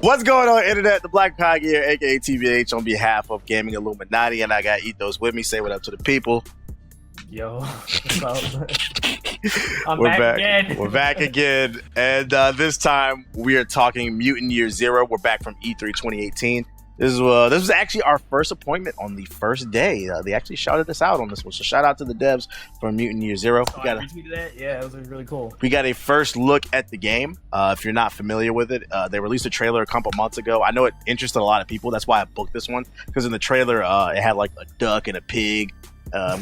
What's going on, internet? The Black Pie here, aka TBH, on behalf of Gaming Illuminaughty, and I got Ethos with me. Say what up to the people. Yo, what's up? We're back again. We're back again, and this time we are talking Mutant Year Zero. We're back from E3 2018. This was actually our first appointment on the first day. They actually shouted us out on this one, so shout out to the devs for Mutant Year Zero. Oh, I retweeted that. Yeah, it was really cool. We got a first look at the game. If you're not familiar with it, they released a trailer a couple months ago. I know it interested a lot of people. That's why I booked this one, because in the trailer, it had like a duck and a pig.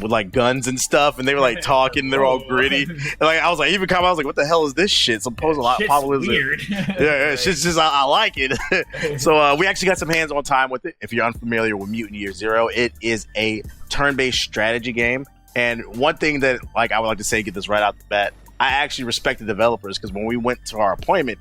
With like guns and stuff, and they were like talking. They're all gritty. And, like I was like, even comment, I was like, "What the hell is this shit?" Some post a lot of weird. Yeah, shit's just I like it. So we actually got some hands-on time with it. If you're unfamiliar with Mutant Year Zero, it is a turn-based strategy game. And one thing that I would like to say, get this right out the bat, I actually respect the developers, because when we went to our appointment,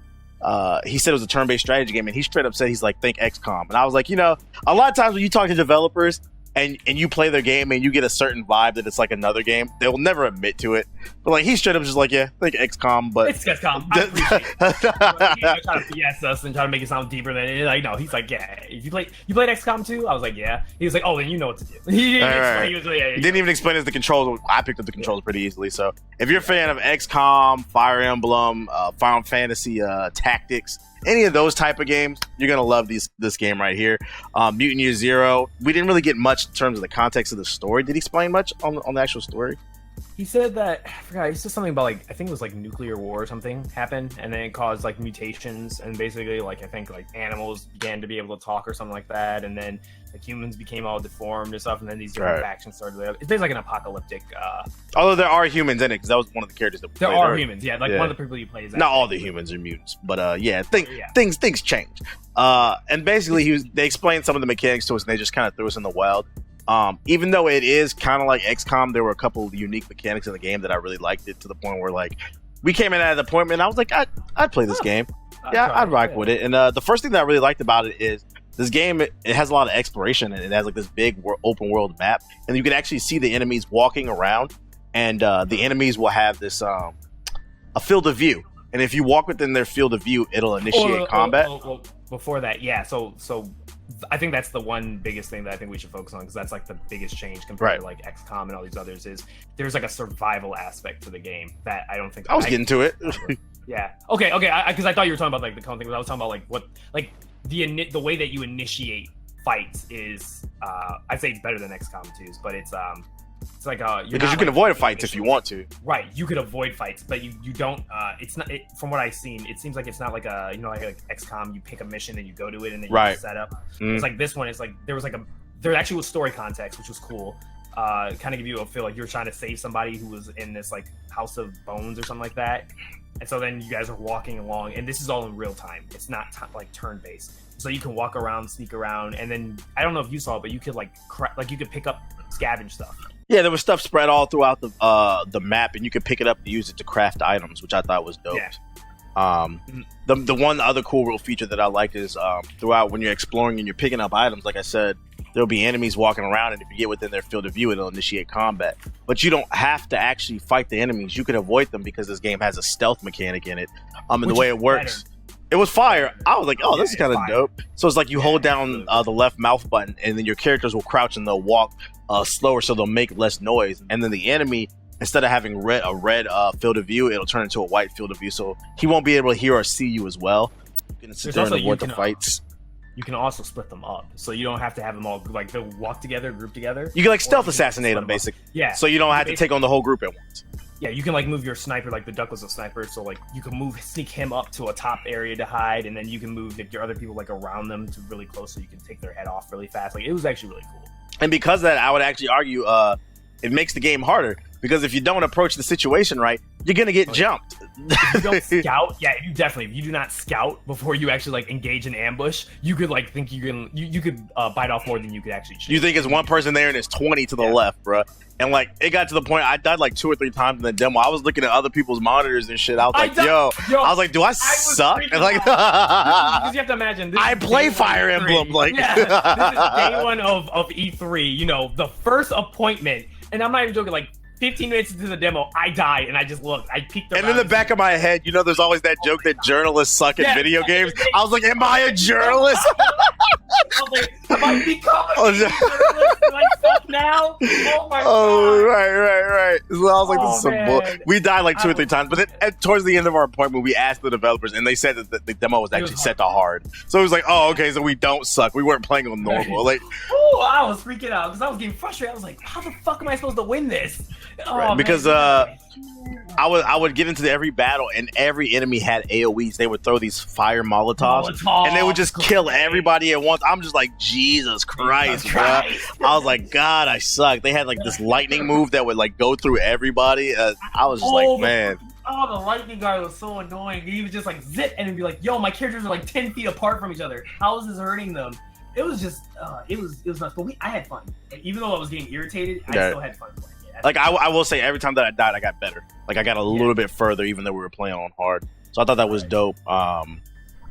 he said it was a turn-based strategy game, and he straight up said he's like, think XCOM. And I was like, a lot of times when you talk to developers and you play their game and you get a certain vibe that it's like another game, they will never admit to it. But like, he straight up just like, yeah, like XCOM, but it's XCOM. I appreciate it. He's trying to BS us and try to make it sound deeper than it is. Like, no, he's like, yeah. If you played XCOM 2? I was like, yeah. He was like, oh, then you know what to do. He didn't even explain us the controls. I picked up the controls pretty easily. So if you're a fan of XCOM, Fire Emblem, Final Fantasy Tactics, any of those type of games, you're gonna love this game right here. Mutant Year Zero. We didn't really get much in terms of the context of the story. Did he explain much on the actual story? He said that, I forgot, he said something about, like, I think it was like nuclear war or something happened, and then it caused like mutations, and basically like I think like animals began to be able to talk or something like that, and then like humans became all deformed and stuff, and then these different factions started. It's basically like an apocalyptic. Although there are humans in it, because that was one of the characters that we played. There are humans, yeah. Like one of the people you play is not all the humans are mutants, but things change. And basically they explained some of the mechanics to us, and they just kind of threw us in the wild. Even though it is kind of like XCOM, there were a couple of unique mechanics in the game that I really liked it, to the point where like we came in at the appointment and I was like, I'd play this game. I'd rock with it. And the first thing that I really liked about it is this game, it has a lot of exploration, and it has like this big open world map, and you can actually see the enemies walking around, and the enemies will have this a field of view, and if you walk within their field of view, it'll initiate combat. Before that, yeah. So I think that's the one biggest thing that I think we should focus on, because that's like the biggest change compared to like XCOM and all these others, is there's like a survival aspect to the game that I don't think I was getting to it. Yeah. Okay. Because I thought you were talking about like the kind of thing, but I was talking about like what like the way that you initiate fights is I'd say it's better than XCOM 2's, but it's like because you can avoid fights if you want to. Right, you could avoid fights, but you don't. It's not. From what I've seen, it seems like it's not like a like XCOM. You pick a mission and you go to it and then you set up. It's like this one. It's like there actually was story context, which was cool. Kind of give you a feel like you're trying to save somebody who was in this like house of bones or something like that. And so then you guys are walking along, and this is all in real time. It's not like turn based, so you can walk around, sneak around, and then I don't know if you saw it, but you could like you could pick up scavenge stuff. Yeah, there was stuff spread all throughout the map, and you could pick it up and use it to craft items, which I thought was dope. Yeah. The one other cool real feature that I like is throughout when you're exploring and you're picking up items, like I said, there'll be enemies walking around, and if you get within their field of view, it'll initiate combat. But you don't have to actually fight the enemies. You can avoid them, because this game has a stealth mechanic in it. And the way it works, it was fire. I was like, oh, this is kind of dope. So it's like you hold down the left mouth button, and then your characters will crouch and they'll walk slower, so they'll make less noise. And then the enemy, instead of having a red field of view, it'll turn into a white field of view, so he won't be able to hear or see you as well. You can sit there and avoid the fights. You can also split them up, so you don't have to have them all like they'll walk together, group together. You can like stealth assassinate them, basically. Yeah. So you don't have to take on the whole group at once. Yeah, you can like move your sniper, like the duck was a sniper, so like you can sneak him up to a top area to hide, and then you can move your other people like around them to really close, so you can take their head off really fast. Like, it was actually really cool. And because of that, I would actually argue it makes the game harder, because if you don't approach the situation right, you're gonna get jumped. If you don't scout, if you do not scout before you actually like engage in ambush, you could like think you could bite off more than you could actually shoot. You think it's one person there and it's 20 to the left, bro. And like it got to the point I died like 2 or 3 times in the demo. I was looking at other people's monitors and shit. I was like, yo, I was like, do I suck? And like, because you have to imagine, I play Fire Emblem. Like, this is day one of E3. The first appointment, and I'm not even joking. Like 15 minutes into the demo, I died, and I just looked. I peeked around. And in the back of my head, you know, there's always that joke that journalists suck at video games. I was like, am I a journalist? I was like, am I becoming a journalist? Am I stuck now? Oh my god. Right. So I was like, this is some bull. We died like 2 or 3 times, but then towards the end of our appointment, we asked the developers, and they said that the demo was actually set to hard. So it was like, oh, okay, so we don't suck. We weren't playing on normal. Like, oh, I was freaking out because I was getting frustrated. I was like, how the fuck am I supposed to win this? Right, because I would get into every battle, and every enemy had AoEs. They would throw these fire Molotovs, and they would just kill everybody at once. I'm just like, Jesus Christ, bro. I was like, God, I suck. They had like this lightning move that would like go through everybody. I was just like, man. Oh, the lightning guy was so annoying. He would just like zip and be like, yo, my characters are like 10 feet apart from each other. How is this hurting them? It was just, it was nuts. But I had fun. Even though I was getting irritated, I still had fun playing it. Like, I will say, every time that I died, I got better. Like, I got a little bit further, even though we were playing on hard. So I thought that was dope.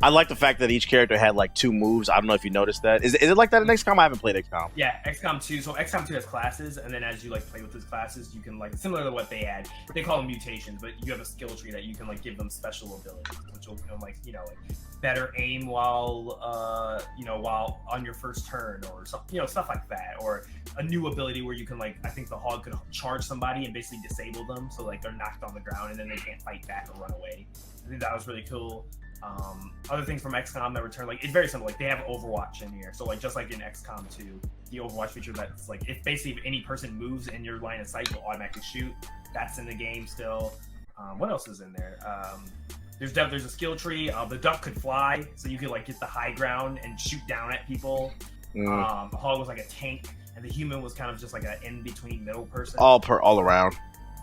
I like the fact that each character had like 2 moves. I don't know if you noticed that. Is it like that in XCOM? I haven't played XCOM. Yeah, XCOM 2. So XCOM 2 has classes, and then as you like play with those classes, you can like, similar to what they had, they call them mutations, but you have a skill tree that you can like give them special abilities, which will like better aim while while on your first turn, or something, stuff like that, or a new ability where you can like, I think the hog could charge somebody and basically disable them, so like they're knocked on the ground and then they can't fight back or run away. I think that was really cool. Other things from XCOM that return, like, it's very simple. Like, they have Overwatch in here, so like just like in XCOM 2, the Overwatch feature that's like, if any person moves in your line of sight, you'll automatically shoot. That's in the game still. What else is in there? There's a skill tree. The duck could fly, so you could like get the high ground and shoot down at people. The hog was like a tank, and the human was kind of just like an in-between middle person. All around.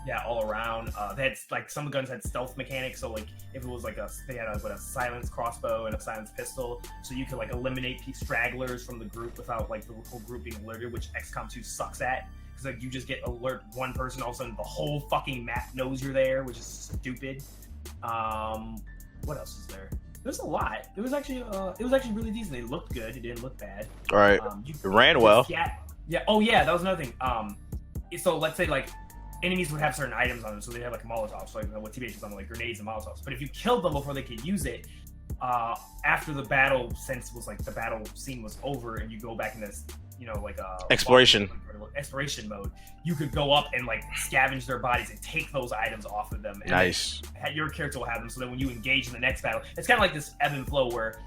Yeah, all around. They had like, some guns had stealth mechanics, so like if it was like they had a silence crossbow and a silence pistol, so you could like eliminate stragglers from the group without like the whole group being alerted, which XCOM 2 sucks at, because like you just get alert one person, all of a sudden the whole fucking map knows you're there, which is stupid. What else is there? There's a lot. It was actually really decent. It looked good. It didn't look bad. All right. It ran well. Yeah. Oh yeah, that was another thing. So let's say like, enemies would have certain items on them, so they have like Molotovs, so like what TBH is on, like grenades and Molotovs. But if you killed them before they could use it, after the battle the battle scene was over, and you go back in this, like exploration mode, you could go up and like scavenge their bodies and take those items off of them. And nice. Your character will have them, so that when you engage in the next battle, it's kind of like this ebb and flow where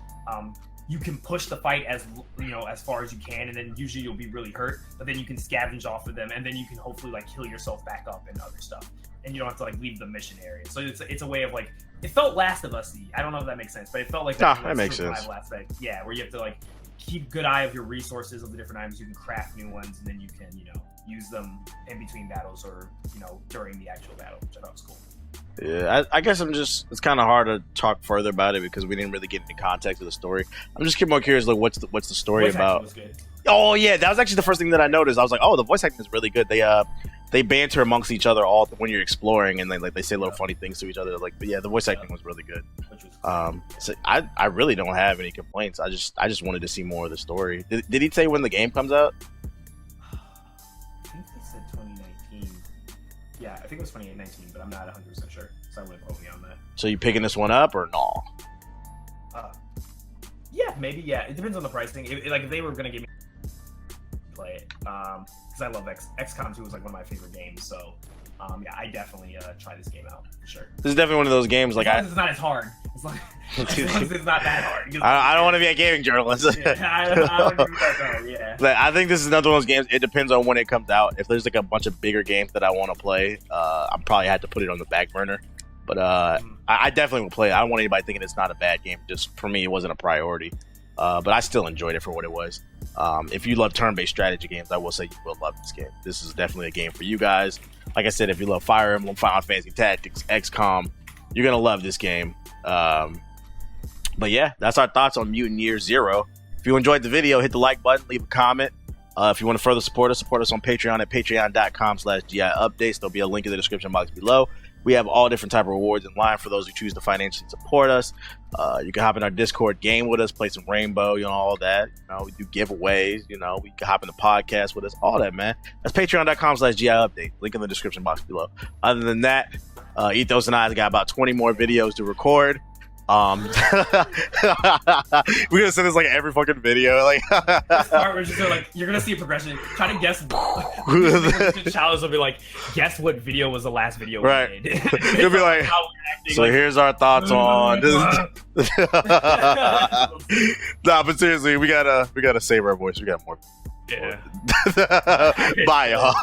you can push the fight as far as you can, and then usually you'll be really hurt, but then you can scavenge off of them, and then you can hopefully like heal yourself back up and other stuff, and you don't have to like leave the mission area. So it's a way of like, it felt Last of Us-y. I don't know if that makes sense, but it felt like that makes sense. Aspect. Yeah, where you have to like keep good eye of your resources of the different items. You can craft new ones, and then you can use them in between battles, or during the actual battle, which I thought was cool. Yeah, I guess it's kind of hard to talk further about it because we didn't really get into context of the story. I'm just more curious, like, what's the story about? Was good. Oh yeah, that was actually the first thing that I noticed. I was like, oh, the voice acting is really good. They banter amongst each other all when you're exploring, and they say little funny things to each other. Like, but yeah, the voice acting was really good. So I really don't have any complaints. I just wanted to see more of the story. Did he say when the game comes out? I think they said 2019. Yeah, I think it was 2019, but I'm not 100% sure, so I wouldn't quote me on that. So you picking this one up or no? Yeah, maybe. Yeah, it depends on the pricing. If they were gonna give me play it, because I love XCOM 2 was like one of my favorite games. So yeah, I definitely try this game out for sure. This is definitely one of those games like it's not as hard. It's like it's not that hard. I don't want to be a gaming journalist. I don't agree with that though. Yeah. I think this is another one of those games. It depends on when it comes out. If there's like a bunch of bigger games that I want to play, I'm probably had to put it on the back burner. But I definitely will play it. I don't want anybody thinking it's not a bad game. Just for me, it wasn't a priority. But I still enjoyed it for what it was. If you love turn-based strategy games, I will say you will love this game. This is definitely a game for you guys. Like I said, if you love Fire Emblem, Final Fantasy Tactics, XCOM, you're going to love this game. But yeah, that's our thoughts on Mutant Year Zero. If you enjoyed the video, hit the like button, leave a comment. If you want to further support us on Patreon at patreon.com/GI updates. There'll be a link in the description box below. We have all different type of rewards in line for those who choose to financially support us. You can hop in our Discord, game with us, play some Rainbow, all that. We do giveaways. We can hop in the podcast with us, all that, man. That's patreon.com/GI Update. Link in the description box below. Other than that, Ethos and I got about 20 more videos to record. We're gonna send this like every fucking video. Like, this part where you're gonna see a progression. Try to guess. Challenge will be like, guess what video was the last video we made. You'll be like, so here's our thoughts on this. Nah, but seriously, we gotta save our voice. We got more. Yeah. Bye, y'all.